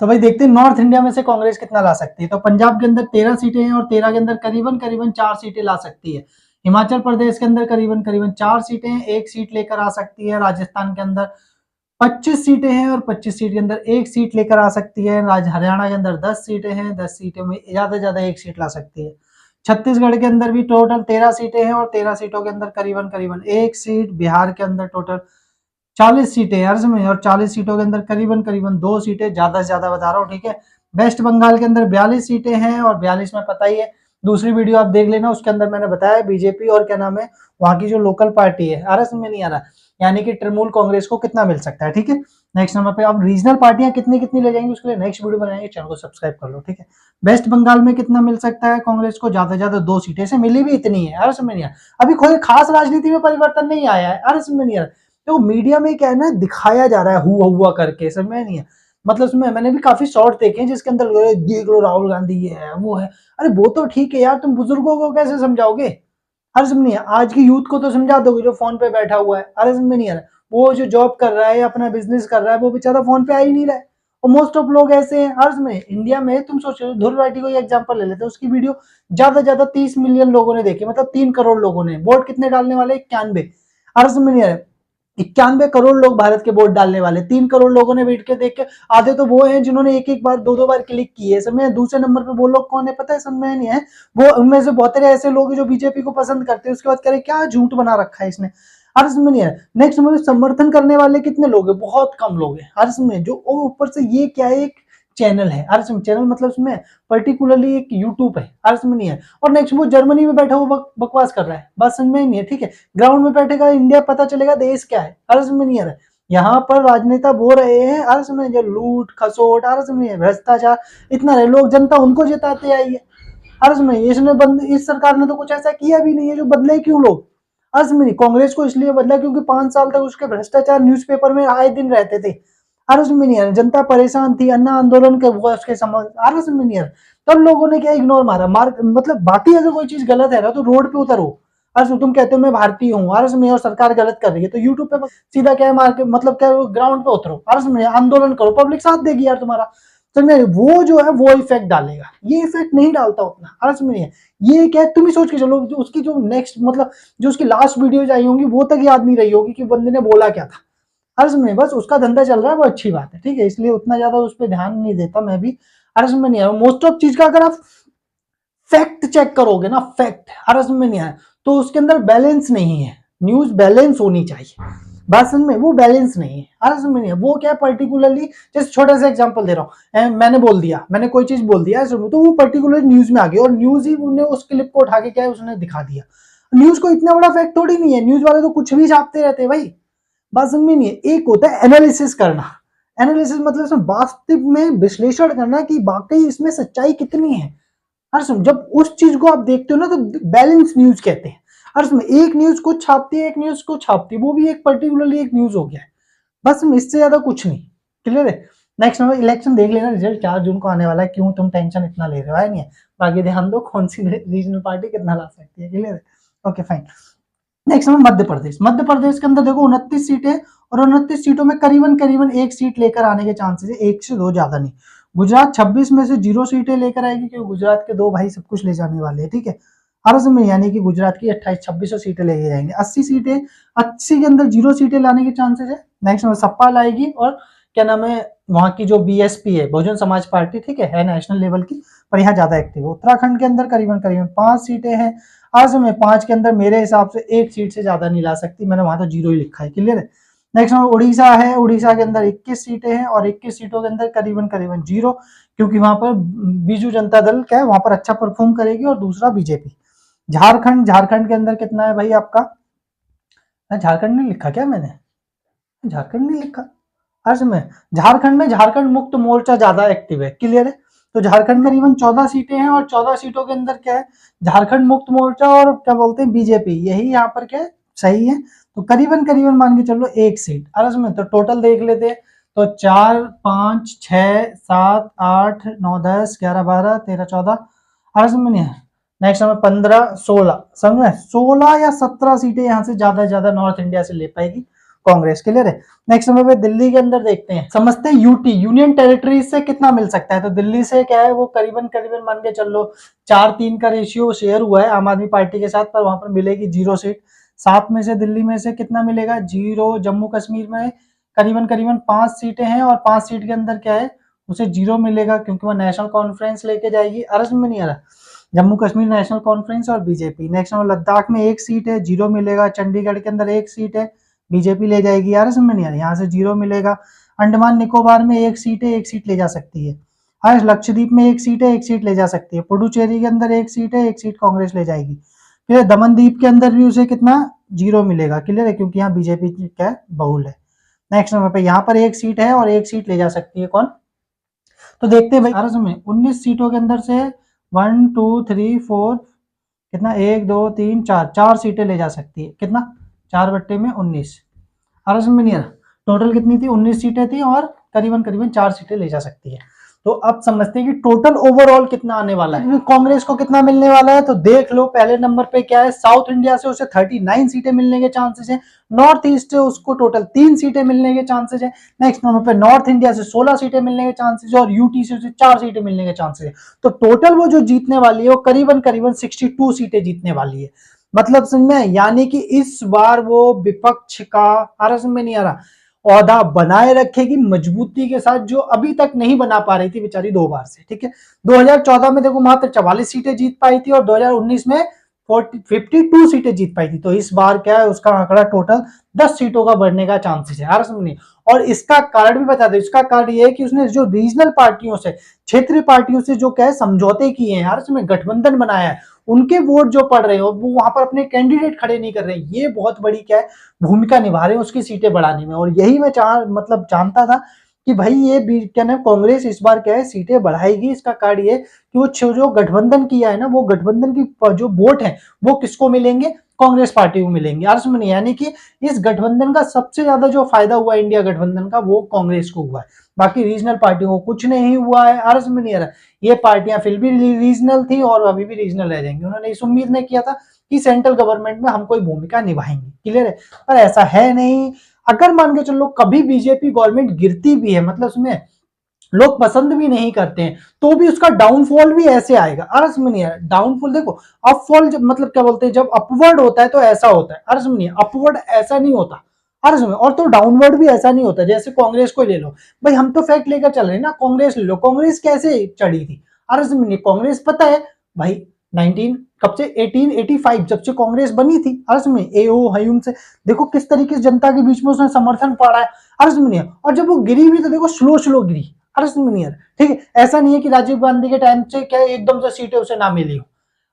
तो भाई देखते हैं नॉर्थ इंडिया में से कांग्रेस कितना ला सकती है। तो पंजाब के अंदर 13 सीटें हैं और 13 के अंदर करीबन करीबन 4 सीटें ला सकती है। हिमाचल प्रदेश के अंदर करीबन करीबन 4 सीटें हैं, 1 सीट लेकर आ सकती है। राजस्थान के अंदर 25 सीटें हैं और 25 सीट के अंदर 1 सीट लेकर आ सकती है। हरियाणा के अंदर 10 सीटें हैं, 10 सीटों में ज्यादा से ज्यादा 1 सीट ला सकती है। छत्तीसगढ़ के अंदर भी टोटल 13 सीटें हैं और 13 सीटों के अंदर करीबन करीबन 1 सीट। बिहार के अंदर टोटल 40 सीटें हैं अर्ज में और 40 सीटों के अंदर करीबन करीबन 2 सीटें, ज्यादा से ज्यादा बता रहा हूँ, ठीक है। वेस्ट बंगाल के अंदर 42 सीटें हैं और 42 में पता ही है, दूसरी वीडियो आप देख लेना, उसके अंदर मैंने बताया बीजेपी और क्या नाम है वहां की जो लोकल पार्टी है, आ रहा समझ में नहीं आ रहा, यानी कि तृणमूल कांग्रेस को कितना मिल सकता है, ठीक है। नेक्स्ट नंबर पे अब रीजनल पार्टियां कितनी कितनी ले जाएंगी उसके लिए नेक्स्ट वीडियो बनाएंगे, चैनल को सब्सक्राइब कर लो, ठीक है। वेस्ट बंगाल में कितना मिल सकता है कांग्रेस को, ज्यादा से ज्यादा 2 सीटें से मिली भी इतनी है, अरे समझ नहीं आया, अभी कोई खास राजनीति में परिवर्तन नहीं आया है, अरे समझ नहीं आ रहा। तो मीडिया में क्या है ना, दिखाया जा रहा है हुआ करके, समझ में नहीं है। मतलब उसमें मैंने भी काफी शॉर्ट देखे हैं जिसके अंदर देख लो राहुल गांधी ये है वो है, अरे वो तो ठीक है यार, तुम बुजुर्गों को कैसे समझाओगे, हर समझ नहीं है। आज की यूथ को तो समझा दोगे जो फोन पे बैठा हुआ है, अरे समझ में नहीं आ रहा, वो जो जॉब कर रहा है या अपना बिजनेस कर रहा है वो बेचारा फोन पे आ ही नहीं रहा है। और मोस्ट ऑफ लोग ऐसे हैं, हर में इंडिया में तुम सोचो, धुल राठी को एग्जांपल ले लेते हैं, उसकी वीडियो ज्यादा से ज्यादा 30 मिलियन लोगों ने देखी, मतलब 3 करोड़ लोगों ने। वोट कितने डालने वाले, 91, हर समझ नहीं आ रहा, 91 करोड़ लोग भारत के वोट डालने वाले, 3 करोड़ लोगों ने बैठ के देख के, आधे तो वो हैं जिन्होंने एक एक बार 2 बार क्लिक किए, समय दूसरे नंबर पे वो लोग कौन है पता है, समय नहीं है वो, उनमें से बहुत सारे ऐसे लोग जो बीजेपी को पसंद करते हैं, उसके बाद कह रहे क्या झूठ बना रखा है इसने, हर समय नहीं है। नेक्स्ट नंबर समर्थन करने वाले कितने लोग हैं, बहुत कम लोग हैं हर समय जो, ऊपर से ये क्या है, एक चैनल है, हर समय चैनल मतलब उसमें पर्टिकुलरली एक यूट्यूब है, हर समय नहीं है। और नेक्स्ट वो जर्मनी में बैठा हुआ बकवास कर रहा है, बात समझ में ही नहीं है, ठीक है। ग्राउंड में बैठेगा इंडिया पता चलेगा देश क्या है, हर समय नहीं आ रहा है। यहाँ पर राजनेता बोल रहे हैं हर समय जो लूट खसोट, हर समय भ्रष्टाचार इतना रहे, लोग जनता उनको जिताते आई है, हर समय इसने इस सरकार ने तो कुछ ऐसा किया भी नहीं है, जो बदले क्यों लोग, हर समय नहीं। कांग्रेस को इसलिए बदला क्योंकि 5 साल तक उसके भ्रष्टाचार न्यूज़पेपर में आए दिन रहते थे, हर समय नहीं आ रहा, जनता परेशान थी, अन्ना आंदोलन के हुआ उसके समझ, हर समय नहीं आ रहा, तब लोगों ने क्या इग्नोर मारा, मतलब बाकी अगर कोई चीज गलत है ना तो रोड पे उतरो, हर तुम कहते हो मैं भारतीय हूँ, हर समय और सरकार गलत कर रही है तो यूट्यूब पे सीधा क्या है मार के, मतलब क्या ग्राउंड पे उतरो, हर समय आंदोलन करो, पब्लिक साथ देगी यार तुम्हारा, समझे। वो जो है वो इफेक्ट डालेगा, ये इफेक्ट नहीं डालता उतना, हर समय नहीं है। ये क्या है, तुम ही सोच के चलो, जो उसकी जो नेक्स्ट मतलब जो उसकी लास्ट वीडियो आई होंगी वो तक याद नहीं रही होगी कि बंदे ने बोला क्या था, अर्ज में बस उसका धंधा चल रहा है, वो अच्छी बात है, ठीक है, इसलिए उतना ज्यादा उस पर ध्यान नहीं देता मैं भी, अर्ज में नहीं आया मोस्ट ऑफ चीज का। अगर आप फैक्ट चेक करोगे ना, फैक्ट अर्ज में नहीं आया तो उसके अंदर बैलेंस नहीं है, न्यूज बैलेंस होनी चाहिए, बात समझ में, वो बैलेंस नहीं है, अर्ज में नहीं है। वो क्या पर्टिकुलरली, जैसे छोटा सा एग्जांपल दे रहा हूँ, मैंने बोल दिया, मैंने कोई चीज बोल दिया तो वो पर्टिकुलर न्यूज में आ गई और न्यूज ही उन्हें उस क्लिप को उठा के क्या है उसने दिखा दिया। न्यूज को इतना बड़ा फैक्ट थोड़ी नहीं है, न्यूज वाले तो कुछ भी छापते रहते हैं भाई, बात समझ में नहीं है। एक होता है एनालिसिस करना, एनालिसिस मतलब इसमें वास्तव में विश्लेषण करना कि वाकई इसमें सच्चाई कितनी है, हर समय जब उस चीज को आप देखते हो ना तो बैलेंस न्यूज कहते हैं, हर समय एक न्यूज को छापती है एक न्यूज को छापती है, वो भी एक पर्टिकुलरली एक न्यूज हो गया है, बस इससे ज्यादा कुछ नहीं, क्लियर है। नेक्स्ट नंबर इलेक्शन देख लेना, रिजल्ट 4 जून को आने वाला है, क्यों तुम टेंशन इतना ले रहे हो, है नहीं है, बाकी ध्यान दो कौन सी रीजनल पार्टी कितना ला सकती है, क्लियर है, okay fine. Next number Madhya Pradesh, Madhya Pradesh के अंदर देखो 29 सीटें और 29 सीटों में करीबन करीबन 1 सीट लेकर आने के चांसेस है, 1 से 2 ज्यादा नहीं। गुजरात 26 में से 0 सीटें लेकर आएगी क्योंकि गुजरात के 2 भाई सब कुछ ले जाने वाले हैं, ठीक है, हर समय यानी कि गुजरात की 2600 सीटें लेके जाएंगे। 80 सीटें, 80 के अंदर 0 सीटें लाने के चांसेस है। नेक्स्ट में सपा लाएगी और क्या नाम है वहां की जो बीएसपी है बहुजन समाज पार्टी, ठीक है नेशनल लेवल की, पर यहाँ ज्यादा एक्टिव है। उत्तराखंड के अंदर करीबन करीबन 5 सीटें हैं, आज में 5 के अंदर मेरे हिसाब से 1 सीट से ज्यादा नहीं ला सकती, मैंने वहां तो 0 ही लिखा है, क्लियर है। नेक्स्ट में उड़ीसा है, उड़ीसा के अंदर 21 सीटें हैं और 21 सीटों के अंदर करीबन करीबन 0, क्योंकि वहां पर बीजू जनता दल क्या है वहां पर अच्छा परफॉर्म करेगी और दूसरा बीजेपी। झारखंड, झारखंड के अंदर कितना है भाई आपका, झारखंड नहीं लिखा क्या मैंने, झारखंड नहीं लिखा, हर में झारखंड में झारखंड मुक्त मोर्चा ज्यादा एक्टिव है, क्लियर है। तो झारखंड करीबन 14 सीटें हैं और 14 सीटों के अंदर क्या है झारखंड मुक्त मोर्चा और क्या बोलते हैं बीजेपी, यही यहाँ पर क्या है सही है। तो करीबन करीबन मान के चलो 1 सीट, अरस में तो टोटल देख लेते हैं तो 4 5 6 7 8 9 10 11 12 13 14, अरस में नहीं है। नेक्स्ट हमें 15 16, समझ में 16 या 17 सीटें यहाँ से ज्यादा नॉर्थ इंडिया से ले पाएगी, कांग्रेस। क्लियर है। नेक्स्ट नंबर पे दिल्ली के अंदर देखते हैं, समझते हैं यूटी यूनियन टेरिटरीज से कितना मिल सकता है। तो दिल्ली से क्या है वो करीबन करीबन मान के चल लो 4-3 का रेशियो शेयर हुआ है आम आदमी पार्टी के साथ, पर वहां पर मिलेगी 0 सीट। 7 में से दिल्ली में से कितना मिलेगा 0। जम्मू कश्मीर में करीबन करीबन 5 सीटें हैं और 5 सीट के अंदर क्या है उसे 0 मिलेगा क्योंकि वह नेशनल कॉन्फ्रेंस लेके जाएगी। अर्ज में नहीं आ रहा, जम्मू कश्मीर नेशनल कॉन्फ्रेंस और बीजेपी। नेक्स्ट नंबर लद्दाख में 1 सीट है 0 मिलेगा। चंडीगढ़ के अंदर 1 सीट है बीजेपी ले जाएगी। यार समझ नहीं आ रहा, यहाँ से 0 मिलेगा। अंडमान निकोबार में 1 सीट है 1 सीट ले जा सकती है। हाँ लक्षद्वीप में 1 सीट है 1 सीट ले जा सकती है। पुडुचेरी के अंदर 1 सीट है 1 सीट कांग्रेस ले जाएगी। फिर दमनदीप के अंदर भी उसे कितना 0 मिलेगा। क्लियर है, क्योंकि यहाँ बीजेपी क्या बहुल है। नेक्स्ट नंबर पे यहाँ पर 1 सीट है और 1 सीट ले जा सकती है कौन। तो देखते हैं भाई भारत में 19 सीटों के अंदर से 1 2 3 4 कितना 1 2 3 4 सीटें ले जा सकती है। कितना 4/19। समझ में नहीं आ रहा, टोटल कितनी थी 19 सीटें थी और करीबन करीबन 4 सीटें ले जा सकती है। तो अब समझते हैं कि टोटल ओवरऑल कितना आने वाला है, कांग्रेस को कितना मिलने वाला है। तो देख लो पहले नंबर पे क्या है, साउथ इंडिया से उसे 39 सीटें मिलने के चांसेस है। नॉर्थ ईस्ट से उसको टोटल 3 सीटें मिलने के चांसेस है। नेक्स्ट नंबर पे नॉर्थ इंडिया से 16 सीटें मिलने के चांसेस है और यूटी से उसे 4 सीटें मिलने के चांसेस है। तो टोटल वो जो जीतने वाली है वो करीबन करीबन 62 सीटें जीतने वाली है। मतलब समझ में, यानी कि इस बार वो विपक्ष का समझ में नहीं आ रहा औहदा बनाए रखेगी मजबूती के साथ, जो अभी तक नहीं बना पा रही थी बेचारी 2 बार से। ठीक है, 2014 में देखो मात्र 44 सीटें जीत पाई थी और 2019 में 52 सीटें जीत पाई थी। तो इस बार क्या है उसका आंकड़ा टोटल 10 सीटों का बढ़ने का चांसेस है। यार समझ नहीं, और इसका कारण भी बता दो, इसका कारण ये है कि उसने जो रीजनल पार्टियों से क्षेत्रीय पार्टियों से जो क्या है समझौते किए हैं, यार उसमें गठबंधन बनाया है, उनके वोट जो पड़ रहे हो वो वहां पर अपने कैंडिडेट खड़े नहीं कर रहे। ये बहुत बड़ी क्या है भूमिका निभा रहे हैं उसकी सीटें बढ़ाने में। और यही मैं मतलब जानता था कि भाई ये क्या ना कांग्रेस इस बार क्या है सीटें बढ़ाएगी। इसका कारण ये कि वो जो गठबंधन किया है ना, वो गठबंधन की जो वोट है वो किसको मिलेंगे, कांग्रेस पार्टी को मिलेंगे। यार समझ, यानी कि इस गठबंधन का सबसे ज्यादा जो फायदा हुआ इंडिया गठबंधन का वो कांग्रेस को हुआ है, बाकी रीजनल पार्टियों को कुछ नहीं हुआ है। यार समझ नहीं आ रहा, ये पार्टियां फिर भी रीजनल थी और अभी भी रीजनल रह जाएंगी। उन्होंने इस उम्मीद नहीं किया था कि सेंट्रल गवर्नमेंट में हम कोई भूमिका निभाएंगे। क्लियर है, पर ऐसा है नहीं। अगर मान के चलो कभी बीजेपी गवर्नमेंट गिरती भी है, मतलब उसमें लोग पसंद भी नहीं करते हैं, तो भी उसका डाउनफॉल भी ऐसे आएगा। अर्थ में नहीं है डाउनफॉल, देखो अपफॉल जब मतलब क्या बोलते हैं, जब अपवर्ड होता है तो ऐसा होता है। अर्थ में नहीं है, अपवर्ड ऐसा नहीं होता अर्थ में, और तो डाउनवर्ड भी ऐसा नहीं होता। जैसे कांग्रेस को ले लो भाई, हम तो फैक्ट लेकर चल रहे हैं ना, कांग्रेस ले लो, कांग्रेस कैसे चढ़ी थी। अर्थ में नहीं, कांग्रेस पता है भाई 19 कब से 1885 जब से कांग्रेस बनी थी। अर्थ में एओ हयूम से देखो किस तरीके से जनता के बीच में उसने समर्थन पड़ा है। अर्थ में नहीं है, और जब वो गिरी भी तो देखो स्लो स्लो गिरी। अर्थ में नहीं है, ठीक है, ऐसा नहीं है कि राजीव गांधी के टाइम से क्या एकदम से सीटें उसे ना मिली हो।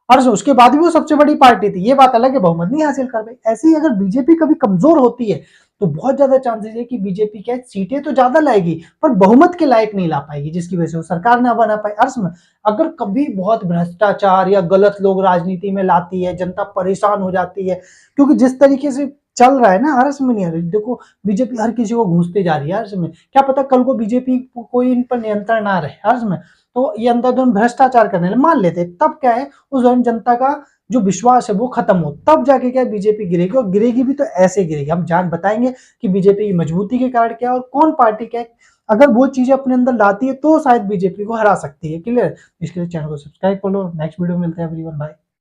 और उसके बाद भी वो सबसे बड़ी पार्टी थी, ये बात अलग है, बहुमत नहीं हासिल कर पाई। ऐसे ही अगर बीजेपी कभी कमजोर होती है तो बहुत ज्यादा चांसेस है कि बीजेपी क्या सीटें तो ज्यादा लाएगी पर बहुमत के लायक नहीं ला पाएगी, जिसकी वजह से वो सरकार ना बना पाए। अर्थ में अगर कभी बहुत भ्रष्टाचार या गलत लोग राजनीति में लाती है, जनता परेशान हो जाती है, क्योंकि जिस तरीके से चल रहा है ना हर समय नहीं आ रही। देखो बीजेपी हर किसी को घूसते जा रही है हर समय, क्या पता कल को बीजेपी को कोई इन पर नियंत्रण ना रहे हर समय, तो ये अंधाधुंध भ्रष्टाचार करने मान लेते, तब क्या है उस दौरान जनता का जो विश्वास है वो खत्म हो, तब जाके क्या बीजेपी गिरेगी। और गिरेगी भी तो ऐसे गिरेगी, हम जान बताएंगे कि बीजेपी की मजबूती के कारण क्या है और कौन पार्टी क्या है, अगर वो चीजें अपने अंदर लाती है तो शायद बीजेपी को हरा सकती है। क्लियर, इसके लिए चैनल को सब्सक्राइब कर लो। नेक्स्ट वीडियो में मिलते हैं एवरीवन, बाय।